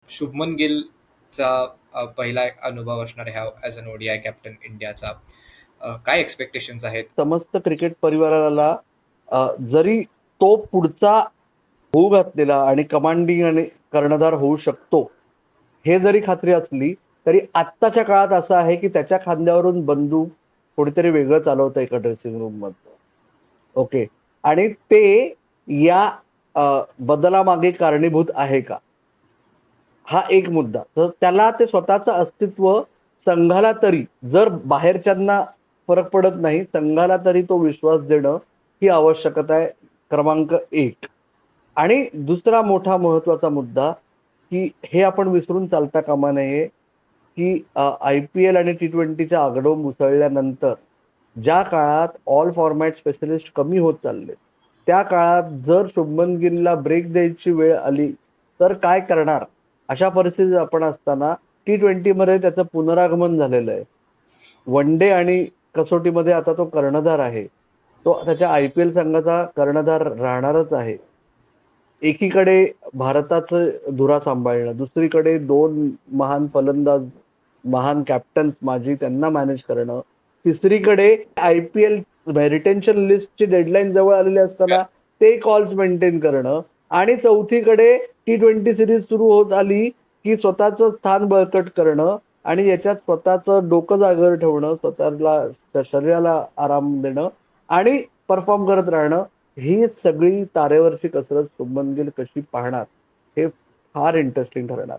शुभमन गिलचा पहिला अनुभव असणार ह्या ॲज अन ओडीआय कॅप्टन इंडियाचा. काय एक्सपेक्टेशन्स आहेत? समस्त क्रिकेट परिवाराला जरी तो पुढचा होऊ घातलेला आणि कमांडिंग आणि कर्णधार होऊ शकतो हे जरी खात्री असली तरी आत्ताच्या काळात असं आहे की त्याच्या खांद्यावरून बंदूक कोणीतरी वेगळं चालवतं एका ड्रेसिंग रूम मध्ये. ओके. आणि ते या बदलामागे कारणीभूत आहे का, हा एक मुद्दा. तर त्याला ते स्वतःचं अस्तित्व संघाला तरी, जर बाहेरच्यांना फरक पडत नाही, संघाला तरी तो विश्वास देणं ही आवश्यकता आहे क्रमांक एक. आणि दुसरा मोठा महत्वाचा मुद्दा की हे आपण विसरून चालता कामा नये की IPL आणि T20च्या आगडोंब उसळल्यानंतर ज्या काळात ऑल फॉर्मॅट स्पेशलिस्ट कमी होत चालले, त्या काळात जर शुभमन गिलला ब्रेक द्यायची वेळ आली तर काय करणार, अशा परिस्थितीत आपण असताना T20 मध्ये त्याचं पुनरागमन झालेलं आहे. वन डे आणि कसोटीमध्ये आता तो कर्णधार आहे. तो त्याच्या IPL संघाचा कर्णधार राहणारच आहे. एकीकडे भारताचं धुरा सांभाळणं, दुसरीकडे दोन महान फलंदाज, महान कॅप्टन्स माजी, त्यांना मॅनेज करणं, तिसरीकडे IPL रिटेन्शन लिस्टची डेडलाईन जवळ आलेली असताना ते कॉल्स मेंटेन करणं, आणि चौथीकडे T20 सिरीज सुरू होत आली की स्वतःचं स्थान बळकट करणं आणि याच्यात स्वतःचं डोकं जागर ठेवणं, स्वतःला शरीराला आराम देणं आणि परफॉर्म करत राहणं. ही सगळी तारेवरची कसरत शुभमन गिल कशी पाहणार हे फार इंटरेस्टिंग ठरणार.